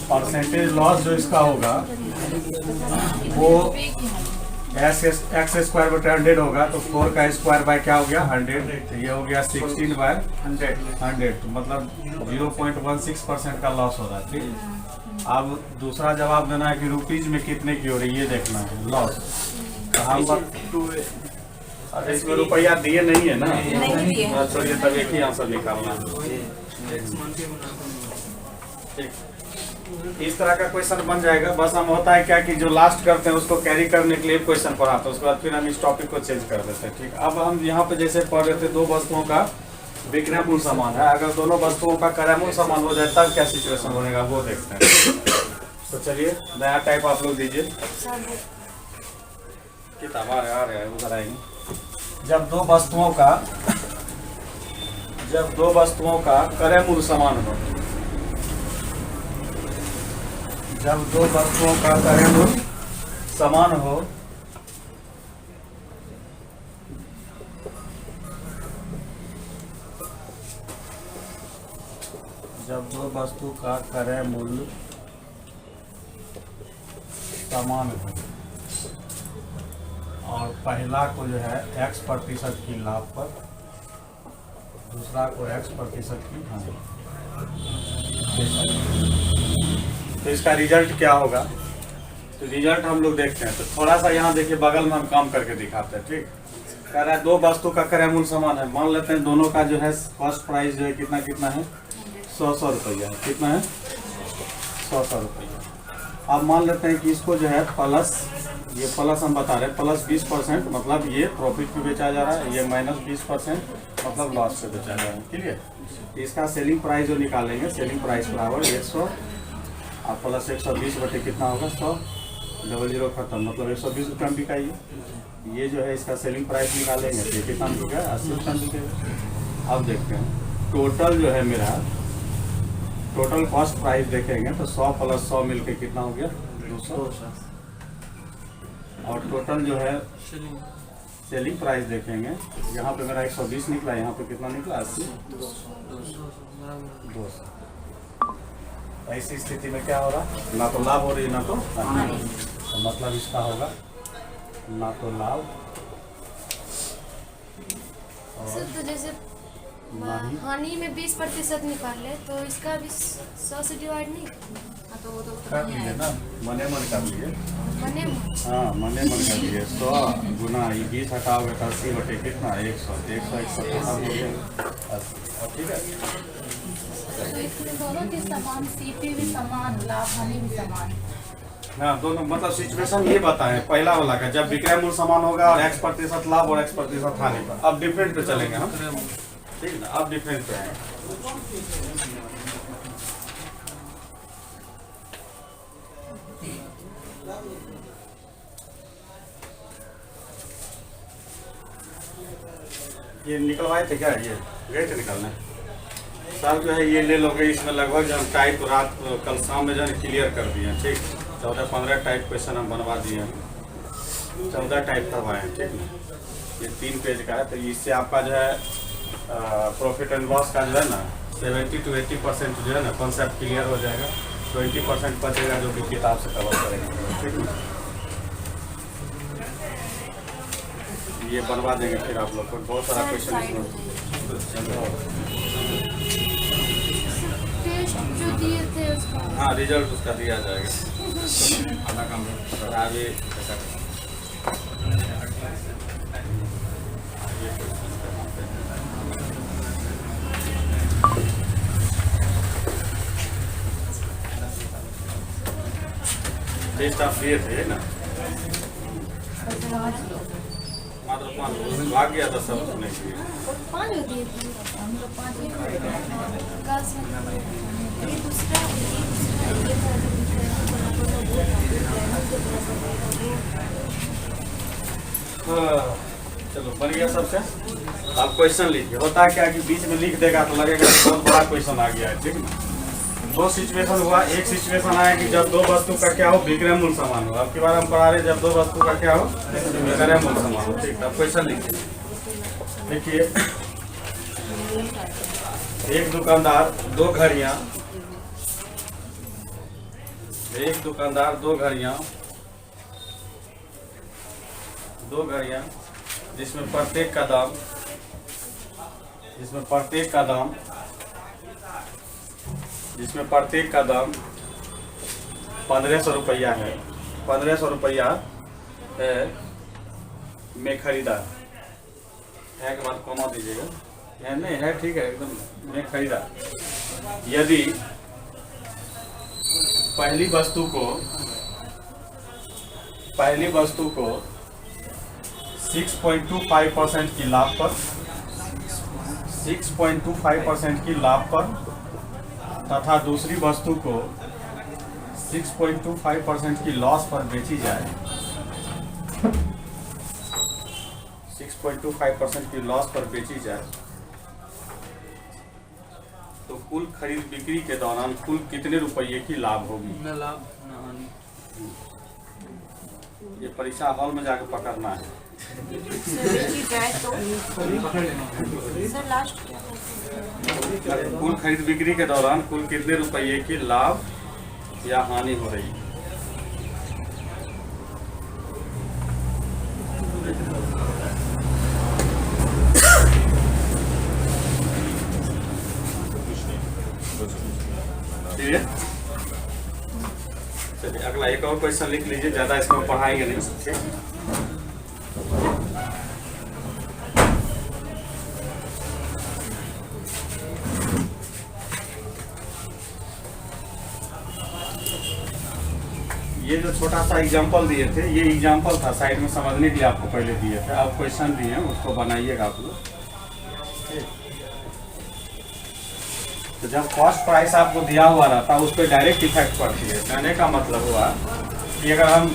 Percentage loss जो इसका होगा वो एक्स स्क्वायर बटे 100 होगा, तो 4 का स्क्वायर बाय क्या हो गया 100, तो ये हो गया 16 बाय 100, तो मतलब 0.16% का लॉस हो रहा है। ठीक, अब दूसरा जवाब देना है कि रुपीज में कितने की हो रही है, ये देखना है लॉस। तो हम अच्छा इसमें रुपया दिए नहीं है ना, छोड़िए तब एक ही आंसर निकालना है। ठीक, इस तरह का क्वेश्चन बन जाएगा। बस हम होता है क्या कि जो लास्ट करते हैं उसको कैरी करने के लिए क्वेश्चन पढ़ाते हैं, उसके बाद फिर हम इस टॉपिक को चेंज कर देते हैं। ठीक, अब हम यहाँ पे जैसे पढ़ रहे थे, दो वस्तुओं का विक्रय मूल्य समान है, अगर दोनों वस्तुओं का क्रय मूल्य समान हो जाए तब क्या सिचुएशन बनेगा वो देखते हैं। तो चलिए नया टाइप आप लोग दीजिए, किताब आ रहा है उधर आएंगे। जब दो वस्तुओं का क्रय मूल्य समान हो, जब दो वस्तुओं का क्रय मूल्य समान हो, जब दो वस्तु का क्रय मूल्य समान हो और पहला को जो है x% की लाभ पर, दूसरा को x% की हानि, तो इसका रिजल्ट क्या होगा। तो रिजल्ट हम लोग देखते हैं। तो थोड़ा सा यहाँ देखिए बगल में हम काम करके दिखाते हैं। ठीक, कह रहा है दो वस्तु का क्रय मूल्य समान है, मान लेते हैं दोनों का जो है फर्स्ट प्राइस जो है कितना है 100 रुपया है, कितना है 100 रुपया। अब मान लेते हैं कि इसको जो है प्लस, ये प्लस हम बता रहे हैं प्लस 20%, मतलब ये प्रॉफिट पे बेचा जा रहा है, ये माइनस 20% मतलब लॉस पे बेचा जा रहा है। क्लियर, इसका सेलिंग प्राइस जो निकालेंगे, सेलिंग प्राइस बराबर 100 और प्लस 120 बटे कितना होगा 100, 00 खत्म, मतलब 120 रुपये में बिकाइए। ये जो है इसका सेलिंग प्राइस निकालेंगे तो कितना बिकेगा 80 रुपये में बिकेगा। अब देखते हैं टोटल जो है मेरा, टोटल कॉस्ट प्राइस देखेंगे तो 100 प्लस 100 मिलके कितना हो गया 200, और टोटल जो है सेलिंग प्राइस देखेंगे, यहाँ पे मेरा 120 निकला, यहाँ पे कितना निकला 80, 200। ऐसी स्थिति में क्या हो रहा, ना तो लाभ हो रही है ना तो हानि, तो मतलब इसका होगा ना तो लाभ और तो जैसे हानि में 20% निकाले तो इसका भी 100 से डिवाइड नहीं तो वो तो कर लिए ना, मने मन कर लिए, हाँ मने मन कर लिए 100 गुना 20 हटाओगे तो 80 बटे कितना 100, 100 हो गया 80। ठीक है, तो इसमें दोनों के समान, सीपी भी समान, लाभ हानि भी समान। हाँ दोनों मतलब सिचुएशन ये बताएं पहला वाला का, जब विक्रय मूल्य समान होगा और x% लाभ और x% हानि पर। अब डिफरेंट पे चलेंगे हम, ठीक है ना, अब डिफरेंट पे आएंगे। ये निकलवाए थे क्या, ये गए थे निकालने सर, जो है ये ले लोगे। इसमें लगभग जो हम टाइप रात कल शाम में जो है क्लियर कर दिए हैं। ठीक, 14-15 टाइप क्वेश्चन हम बनवा दिए हैं, 14 टाइप करवाए हैं। ठीक ना, ये 3 पेज का है, तो इससे आपका जो है प्रॉफिट एंड लॉस का जो है ना 70 to 80% जो है ना कॉन्सेप्ट क्लियर हो जाएगा, 20% बचेगा जो कि किताब से कवर करेंगे। ठीक ना, ये बनवा देंगे फिर आप लोग को, बहुत सारा क्वेश्चन जो दिए थे उसका, हाँ रिजल्ट उसका दिया जाएगा। आधा काम आगे टेस्ट आप दिए थे ना, मात्र 5 भाग गया था सब सुनने के लिए। 5 दिए थे हम लोग, 5 ही चलो बन गया सबसे। आप क्वेश्चन लिखिए, होता है क्या कि बीच में लिख देगा तो लगेगा कि बहुत बड़ा क्वेश्चन आ गया है। ठीक है, 2 सिचुएशन हुआ। एक सिचुएशन आया कि जब दो वस्तु का क्या हो विक्रय मूल्य समान हो, अब की बार हम पढ़ा रहे जब दो वस्तु का क्या हो विक्रय मूल्य समान हो। ठीक, अब क्वेश्चन लिखिए, देखिए एक दुकानदार दो घड़ियां, जिसमें प्रत्येक का दाम 1500 रुपया है। 1500 रुपया में खरीदा है के बाद कौमा दीजिएगा, है नहीं है, ठीक है एकदम। में खरीदा यदि पहली वस्तु को 6.25% की लाभ पर 6.25% की लाभ पर तथा दूसरी वस्तु को 6.25% की लॉस पर बेची जाए, 6.25% की लॉस पर बेची जाए, तो कुल खरीद बिक्री के दौरान कुल कितने रुपये की लाभ होगी? न लाभ न हानि। ये परीक्षा हॉल में जाकर पकड़ना है। बेची जाए तो सर लास्ट क्या होगा? कुल खरीद बिक्री के दौरान कुल कितने रुपये की लाभ या हानि हो रही है? चलिए अगला एक और क्वेश्चन लिख लीजिए, ज्यादा इसमें पढ़ाएंगे नहीं। ठीक, ये जो छोटा सा एग्जांपल दिए थे, ये एग्जांपल था, साइड में समझने के लिए आपको पहले दिए थे। अब क्वेश्चन दिए हैं, उसको बनाइएगा आप लोग। तो जब कॉस्ट प्राइस आपको दिया हुआ रहता है, उस पर डायरेक्ट इफेक्ट पड़ती है। कहने का मतलब हुआ कि अगर हम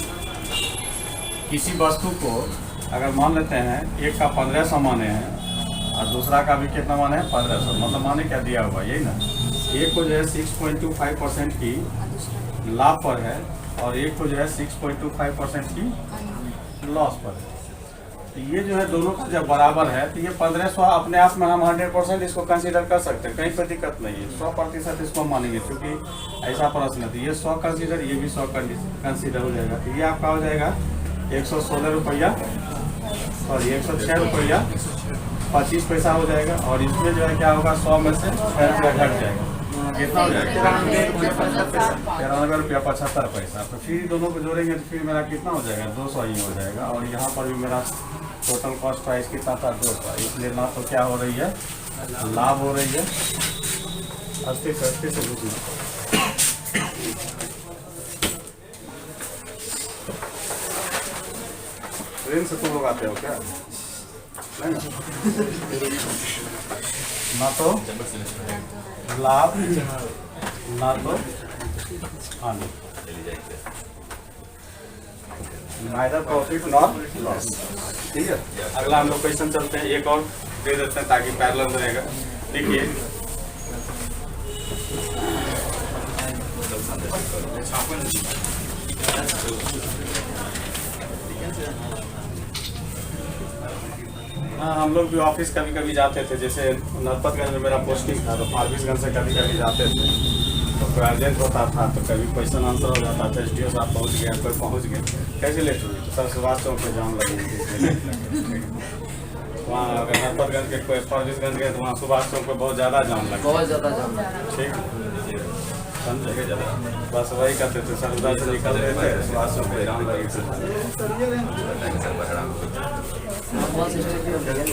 किसी वस्तु को अगर मान लेते हैं एक का 1500 माने हैं और दूसरा का भी कितना माने हैं 1500, मतलब माने क्या दिया हुआ यही ना। एक को जो है 6.25% की लाभ पर है और एक को जो है 6.25% की लॉस पर है। तो ये जो है दोनों का जब बराबर है तो ये 1500 अपने आप में हम 100% इसको कंसीडर कर सकते हैं, कहीं पर दिक्कत नहीं है। 100% इसको मानेंगे क्योंकि ऐसा प्रश्न है। तो ये 100 कंसीडर, ये भी 100 कंसीडर हो जाएगा। तो ये आपका हो जाएगा 116 रुपया और 106 रुपया 25 पैसा हो जाएगा। और इसमें जो है क्या होगा 100 में से 6 रुपया घट जाएगा, कितना हो जाएगा 93 रुपया 75 पैसा। तो फिर दोनों को जोड़ेंगे तो फिर मेरा कितना हो जाएगा 200 ही हो जाएगा। और यहाँ पर भी मेरा टोटल कॉस्ट प्राइस कितना था 200। इसलिए ना तो क्या हो रही है लाभ हो रही है, अस्सी से बुझना। ट्रेन से तुम लोग आते हो क्या? नहीं ना तो लाभ ना तो हानि, नाइदर प्रॉफिट नॉट लॉस। ठीक है, अगला हम लोग क्वेश्चन चलते हैं, एक और दे देते हैं ताकि पैरेलल रहेगा। देखिए हाँ, हम लोग भी ऑफिस कभी कभी जाते थे। जैसे नरपतगंज में मेरा पोस्टिंग था तो फारबिसगंज से कभी कभी जाते थे। तो कोई अर्जेंट होता था तो कभी क्वेश्चन आंसर हो जाता था, एसडीओ साहब पहुँच गया, कोई पहुँच गए, कैसे लेट हुई तो सर सुभाष चौक पे जाम लगे। वहाँ अगर नरपतगंज के कोई फारबिसगंज गए तो वहाँ सुभाष चौक पे बहुत ज़्यादा जाम लगे, बहुत ज़्यादा जाम। ठीक समझे। बस वही करते थे, सर उधर से निकल रहे थे सुभाष चौक पे जाम लगे।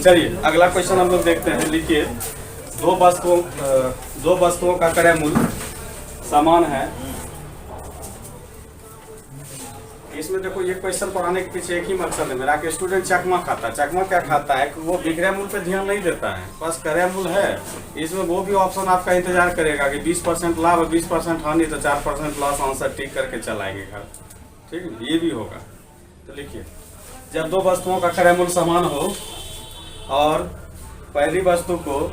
चलिए अगला क्वेश्चन हम लोग देखते हैं। लिखिए दो वस्तुओं का क्रय मूल्य समान है। इसमें देखो ये क्वेश्चन पढ़ाने के पीछे एक ही मकसद है मेरा कि स्टूडेंट चकमा खाता है। चकमा क्या खाता है कि वो विक्रय मूल्य पे ध्यान नहीं देता है, बस क्रय मूल्य है। इसमें वो भी ऑप्शन आपका इंतजार करेगा कि 20% लाभ और 20% हानि, तो 4% लॉस आंसर टिक करके चलाएंगे घर। ठीक है, ये भी होगा। तो लिखिए जब दो वस्तुओं का क्रय मूल्य समान हो और पहली वस्तु को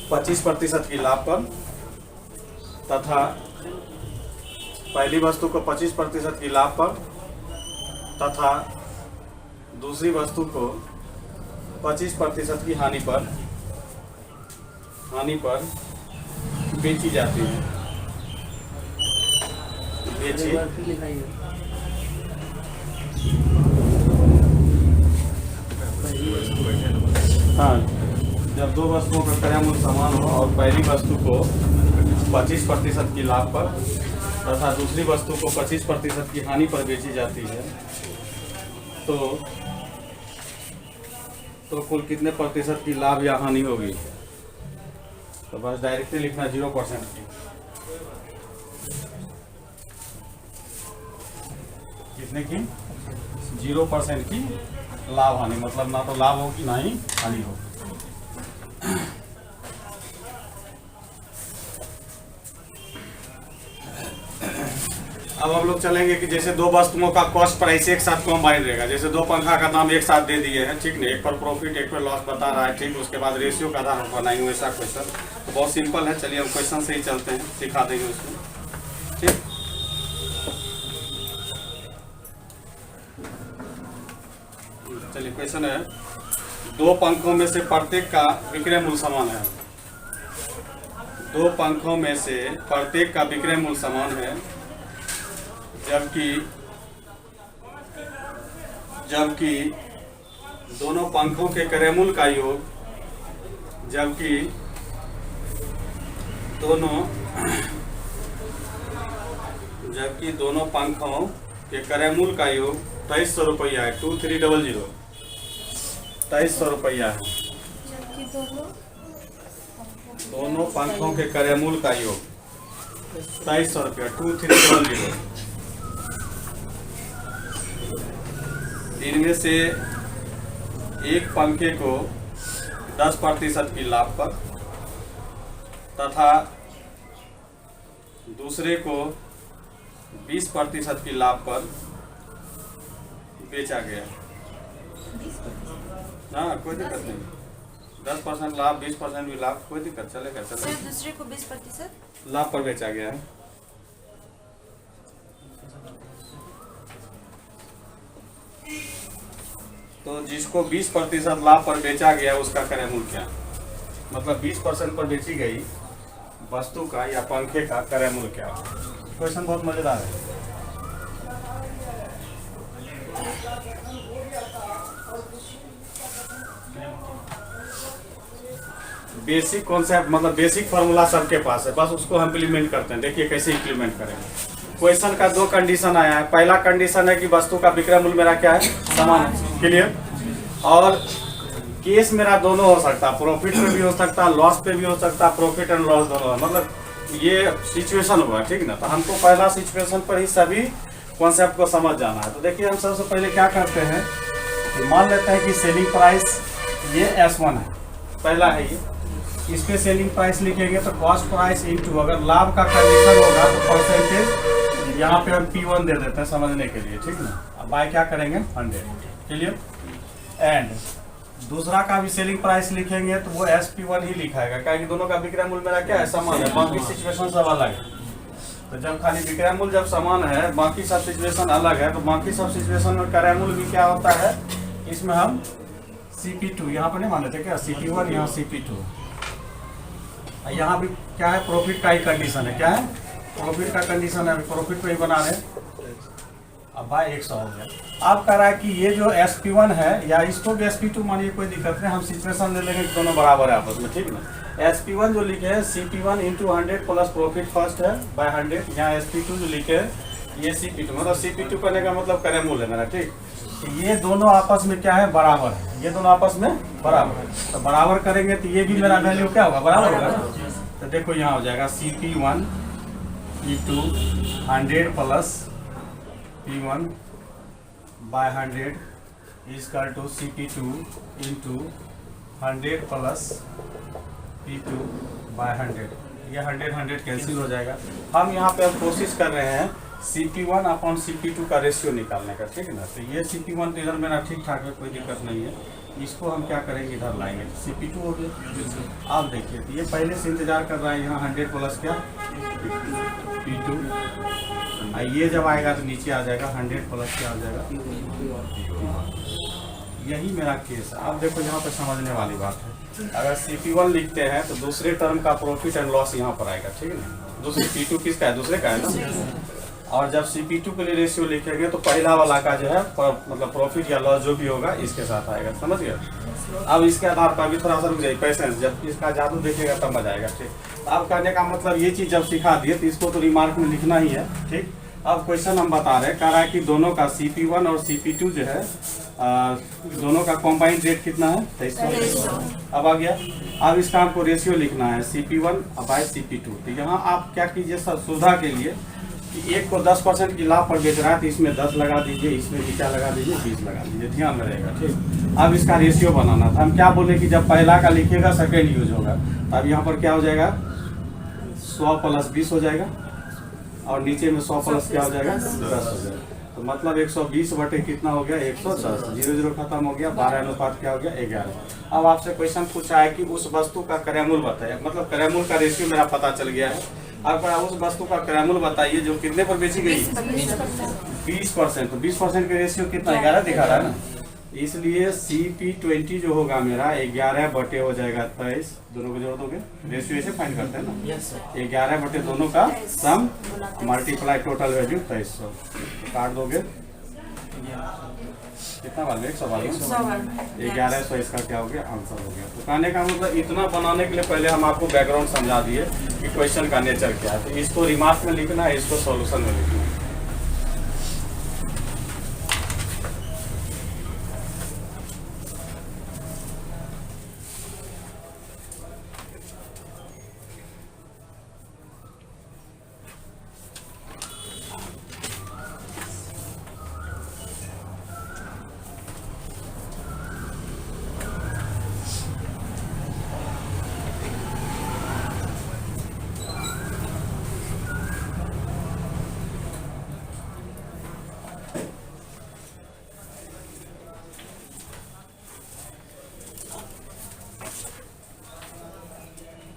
25% की लाभ पर तथा पहली वस्तु को 25% की लाभ पर तथा दूसरी वस्तु को 25% की हानि पर बेची जाती है। हाँ, जब दो वस्तुओं का क्रय मूल्य समान हो और पहली वस्तु को 25% की लाभ पर तथा दूसरी वस्तु को 25% की हानि पर बेची जाती है, तो कुल कितने प्रतिशत की लाभ या हानि होगी? तो बस डायरेक्टली लिखना 0% की। कितने की? 0% की लाभ हानि, मतलब ना तो लाभ होगी ना ही हानि होगी। अब हम लोग चलेंगे कि जैसे दो वस्तुओं का कॉस्ट प्राइस एक साथ कंबाइन रहेगा। जैसे दो पंखा का दाम एक साथ दे दिए हैं, ठीक नहीं, एक पर प्रॉफिट एक पर लॉस बता रहा है, ठीक। उसके बाद रेशियो का आधार हम बनाएंगे वैसा क्वेश्चन। तो बहुत सिंपल है, चलिए हम क्वेश्चन से ही चलते हैं, सिखा देंगे उसको, ठीक। चलिए क्वेश्चन है, दो पंखों में से प्रत्येक का विक्रय मूल्य समान है। दो पंखों में से प्रत्येक का विक्रय मूल्य समान है, जबकि दोनों पंखों के क्रय मूल्य का योग दोनों पंखों के क्रय मूल्य का योग 2300 रुपया है। 2300 2300 रुपया है। जबकि दोनों पंखों के क्रय मूल्य का योग 2300 रुपया 2300। इनमें से एक पंखे को 10% की लाभ पर तथा दूसरे को 20% की लाभ पर बेचा गया। हाँ, कोई दिक्कत नहीं, 10% लाभ 20% भी लाभ, कोई दिक्कत, चलेगा। दूसरे को 20% लाभ पर बेचा गया है। तो जिसको 20% लाभ पर बेचा गया उसका क्रय मूल्य क्या? मतलब 20% पर बेची गई वस्तु का या पंखे का क्रय मूल्य क्या? क्वेश्चन बहुत मजेदार है। बेसिक कॉन्सेप्ट, मतलब बेसिक फॉर्मूला सबके पास है, बस उसको हम इम्प्लीमेंट करते हैं। देखिए कैसे इम्प्लीमेंट करेंगे। क्वेश्चन का दो कंडीशन आया है। पहला कंडीशन है कि वस्तु का विक्रय मूल्य मेरा क्या है? समान है, क्लियर। और केस मेरा दोनों हो सकता है, प्रॉफिट पे भी हो सकता है, लॉस पे भी हो सकता है, प्रॉफिट एंड लॉस दोनों, मतलब ये सिचुएशन हुआ, ठीक ना। तो हमको पहला सिचुएशन पर ही सभी कॉन्सेप्ट को समझ जाना है। तो देखिए हम सबसे पहले क्या करते हैं, मान लेते हैं कि सेलिंग प्राइस ये S1 है, पहला है ये, इस पे सेलिंग प्राइस लिखेंगे तो कॉस्ट प्राइस इनटू, अगर लाभ का कंडीशन होगा तो परसेंटेज यहाँ पे हम P1 दे देते हैं समझने के लिए, ठीक ना। अब बाय क्या करेंगे? 100, क्लियर। एंड दूसरा का भी सेलिंग प्राइस लिखेंगे तो वो SP1 ही लिखाएगा, क्योंकि दोनों का विक्रय मूल्य मेरा क्या है? समान है, बाकी सिचुएशन सब अलग है। तो जब खाली विक्रय मूल्य जब समान है, बाकी सब सिचुएशन अलग है, तो बाकी सब सिचुएशन में क्रय मूल्य भी क्या होता है, इसमें हम CP2 यहाँ पर नहीं मान लेते क्या? CP1 यहाँ CP2, यहाँ भी क्या है? प्रॉफिट का ही कंडीशन है। क्या है? प्रॉफिट का कंडीशन है, प्रॉफिट पे ही बना रहे। अब भाई 100 हो गया। अब कह रहा है कि ये जो SP1 है या इसको भी SP2 मानिए, कोई दिक्कत नहीं, हम सिचुएशन ले लेंगे दोनों बराबर है आपस में, ठीक ना। SP1 जो लिखे है CP1 into 100 plus profit first है बाय 100, यहाँ SP2 जो लिखे है ये CP2, मतलब CP2 करने का मतलब क्रय मूल्य है मेरा, ठीक। तो ये दोनों आपस में क्या है? बराबर है, ये दोनों आपस में बराबर है। तो बराबर करेंगे तो ये भी मेरा वैल्यू क्या होगा? बराबर होगा। तो देखो यहाँ हो जाएगा CP1 into 100 plus P1 by 100 equal CP2 into 100 plus P2 by 100। ये 100 कैंसिल हो जाएगा। हम यहाँ पे अब कोशिश कर रहे हैं CP1 अपॉन CP2 का रेशियो निकालने का, ठीक है ना। तो ये CP1 तो इधर मेरा ठीक ठाक है, कोई दिक्कत नहीं है। इसको हम क्या करेंगे? इधर लाएंगे, CP2 हो गया। आप देखिए तो ये पहले से इंतजार कर रहा है, यहाँ 100 प्लस क्या P2, ये जब आएगा तो नीचे आ जाएगा 100 प्लस क्या आ जाएगा? यही मेरा केस है। आप देखो यहाँ पे समझने वाली बात है, अगर CP1 लिखते हैं तो दूसरे टर्म का प्रॉफिट एंड लॉस यहाँ पर आएगा, ठीक है ना। दूसरे P2 किसका है, दूसरे का है ना। और जब CP2 के लिए रेशियो लिखेंगे तो पहला वाला का जो है मतलब प्रॉफिट या लॉस जो भी होगा इसके साथ आएगा, समझ गए। अब इसके आधार पर भी थोड़ा सा रुक जाइए, पेशेंस, जब इसका जादू देखेगा तब मजा आएगा, ठीक। तो अब कहने का मतलब ये चीज़ जब सिखा दिए तो इसको तो रिमार्क में लिखना ही है, ठीक। अब क्वेश्चन हम बता रहे हैं, कह रहा है कि दोनों का CP1 और CP2 जो है दोनों का कॉम्बाइंड रेट कितना है, 2300। अब आ गया। अब इसका हमको रेशियो लिखना है CP1 बाय CP2। तो यहाँ आप क्या कीजिए सुविधा के लिए कि एक को 10% की लाभ पर बेच रहा है तो इसमें 10 लगा दीजिए, इसमें भी क्या लगा दीजिए, 20 लगा दीजिए, ध्यान में रहेगा, ठीक। अब इसका रेशियो बनाना था, हम क्या बोले कि जब पहला का लिखिएगा सेकेंड यूज होगा, तो अब यहाँ पर क्या हो जाएगा, 100 प्लस 20 हो जाएगा और नीचे में 100 प्लस क्या हो जाएगा, 10 हो जाएगा। तो मतलब 120 बटे कितना हो गया, 110, 0 खत्म हो गया, 12 अनुपात क्या हो गया, 11। अब आपसे क्वेश्चन पूछा है कि उस वस्तु का क्रयमूल्य बताइए, मतलब क्रयमूल्य का रेशियो मेरा पता चल गया है। अब उस वस्तु का क्रयमूल्य बताइए जो कितने पर बेची गई, 20%। तो 20% का रेशियो कितना, 11 दिखा रहा है ना। इसलिए CP20 जो होगा मेरा 11 बटे हो जाएगा 23, दोनों को जोड़ दोगे, रेशियो ऐसे फाइंड करते हैं ना, 11 बटे दोनों का सम मल्टीप्लाई टोटल वैल्यू 2300 काट दोगे, कितना बार 100 बार 1100, इसका क्या हो गया, आंसर हो गया। तो कहने का मतलब इतना बनाने के लिए पहले हम आपको बैकग्राउंड समझा दिए कि क्वेश्चन का नेचर क्या है। तो इसको रिमार्क में लिखना है, इसको सॉल्यूशन में लिखना है।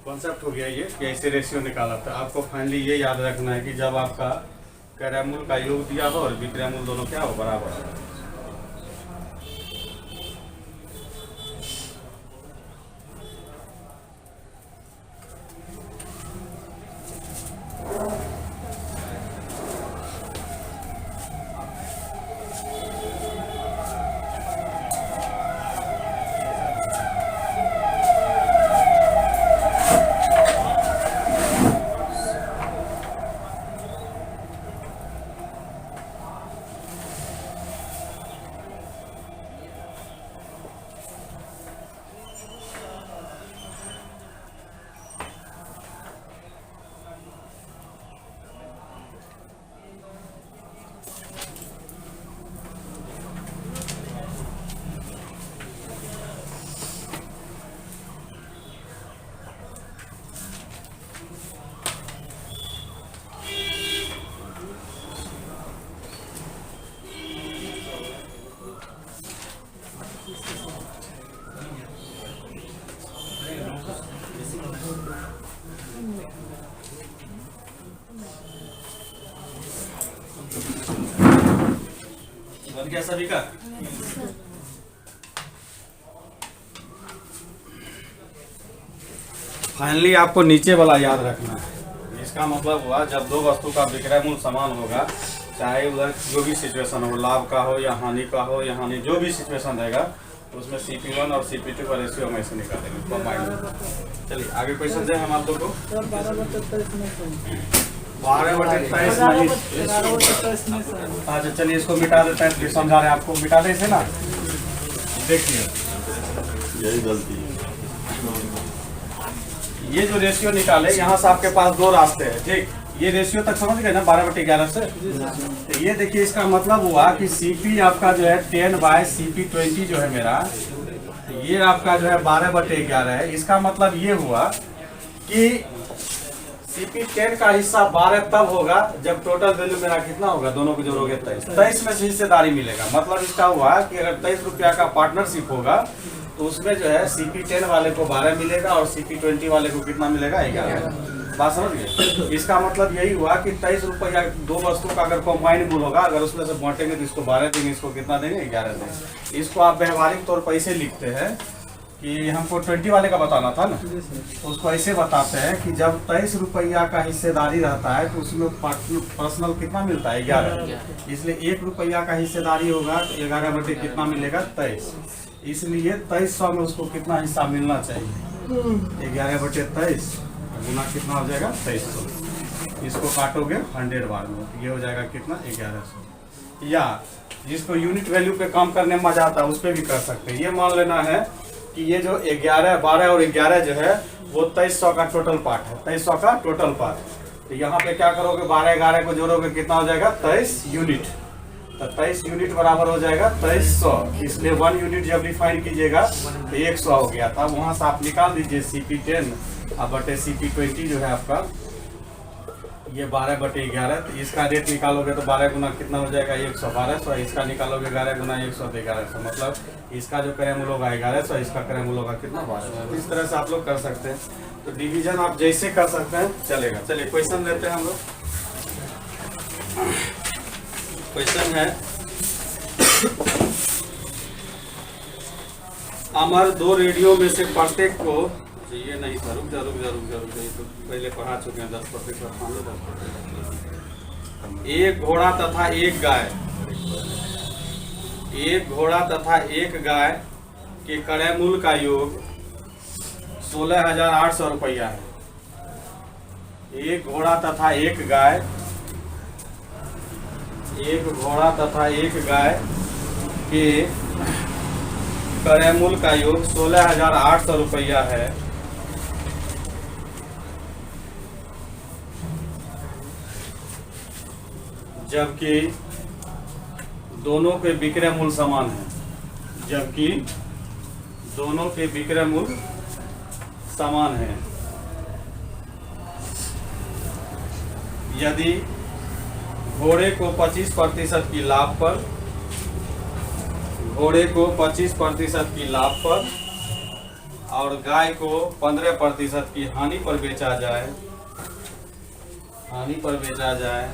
कॉन्सेप्ट हो गया ये कि ऐसे रेशियो निकाला था। आपको फाइनली ये याद रखना है कि जब आपका क्रयमूल्य का योग दिया हो और विक्रयमूल्य दोनों क्या हो, बराबर हो। बन गया सभी का। फाइनली आपको नीचे वाला याद रखना है। इसका मतलब हुआ जब दो वस्तु का विक्रय मूल्य समान होगा, चाहे उधर जो भी सिचुएशन हो, लाभ का हो या हानि का हो, या हानि जो भी सिचुएशन रहेगा, तो उसमें CP1 और CP2 का रेशियो हम ऐसे निकालेंगे कंबाइंड। चलिए आगे क्वेश्चन दे हम आप लोग को। 12/23 नहीं, अच्छा चलिए इसको मिटा देते हैं, फिर समझा रहे हैं आपको, मिटा दे इसे ना। देखिए यही गलती है। ये जो रेशियो निकाले, यहाँ से आपके पास दो रास्ते हैं, ठीक। ये रेशियो तक समझ गए ना 12/11 से। तो ये देखिए इसका मतलब हुआ कि CP आपका जो है 10/CP20 जो है मेरा, ये आपका जो है 12/11 है। इसका मतलब ये हुआ कि CP10 का हिस्सा 12 तब होगा जब टोटल वैल्यू मेरा कितना होगा, दोनों को जोड़ोगे 23 में से हिस्सेदारी मिलेगा। मतलब इसका हुआ कि अगर 23 रुपया का पार्टनरशिप होगा तो उसमें जो है CP10 वाले को 12 मिलेगा और CP20 वाले को कितना मिलेगा, 11। बात समझ गए। इसका मतलब यही हुआ कि 23 रुपया दो वस्तु का अगर कॉम्बाइनेबल होगा, अगर उसमें से बांटेंगे तो इसको 12 देंगे, इसको कितना देंगे 11 देंगे। इसको आप व्यवहारिक तौर पर ऐसे लिखते हैं कि हमको 20 वाले का बताना था ना, तो उसको ऐसे बताते हैं कि जब 23 रुपया का हिस्सेदारी रहता है तो उसमें पर्सनल कितना मिलता है 11, इसलिए 1 रुपया का हिस्सेदारी होगा तो 11 बटे कितना मिलेगा 23, इसलिए 2300 में उसको कितना हिस्सा मिलना चाहिए 11 बटे 23 गुना कितना हो जाएगा 2300। इसको काटोगे 100 बार में, ये हो जाएगा कितना 1100। या जिसको यूनिट वैल्यू पे काम करने में मजा आता है उस पर भी कर सकते हैं। ये मान लेना है कि ये जो 11, 12 और 11 जो है वो 2300 का टोटल पार्ट है, 2300 का टोटल पार्ट। तो यहाँ पे क्या करोगे 12, 11 को जोड़ोगे कितना हो जाएगा 23 यूनिट, तो 23 यूनिट बराबर हो जाएगा 2300, इसलिए 1 यूनिट जब डिफाइन कीजिएगा तो 100 हो गया था। वहां से आप निकाल दीजिए CP10 बटे CP20 जो है आपका ये 12 बटे 11, तो इसका रेट निकालोगे तो 12 गुना कितना हो जाएगा 100, 1200, इसका निकालोगे 11 गुना 100 तो 1100, मतलब इसका जो क्रय मूल्य होगा 1100, इसका क्रय मूल्य होगा कितना 1200। इस तरह से आप लोग कर सकते हैं। तो डिवीजन आप जैसे कर सकते हैं चलेगा। चलिए क्वेश्चन लेते हैं हम लोग। क्वेश्चन है अमर 2 रेडियो में से प्रत्येक को, ये नहीं था, रुक जा, तो पहले पढ़ा चुके हैं 10%, 10%। एक घोड़ा तथा एक गाय, एक घोड़ा तथा एक गाय के क्रय मूल्य का योग 16,800 रुपया है। एक घोड़ा तथा एक गाय, एक घोड़ा तथा एक गाय के क्रय मूल्य का योग 16,800 रुपया है। जबकि दोनों के विक्रय मूल्य समान है, जबकि दोनों के विक्रय मूल्य समान है। यदि घोड़े को 25% की लाभ पर, घोड़े को 25% की लाभ पर और गाय को 15% की हानि पर बेचा जाए, हानि पर बेचा जाए,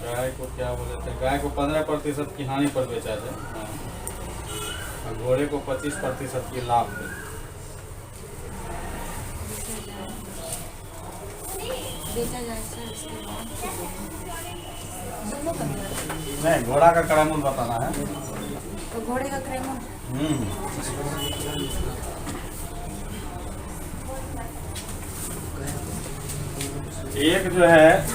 गाय को क्या बोले थे, गाय को 15% की हानि पर बेचा जाए, घोड़े को 25% की लाभ पे बेचा जाए सर। इसके बाद नहीं, घोड़ा का क्रय मूल्य बताना है। तो घोड़े का क्रय मूल्य एक जो है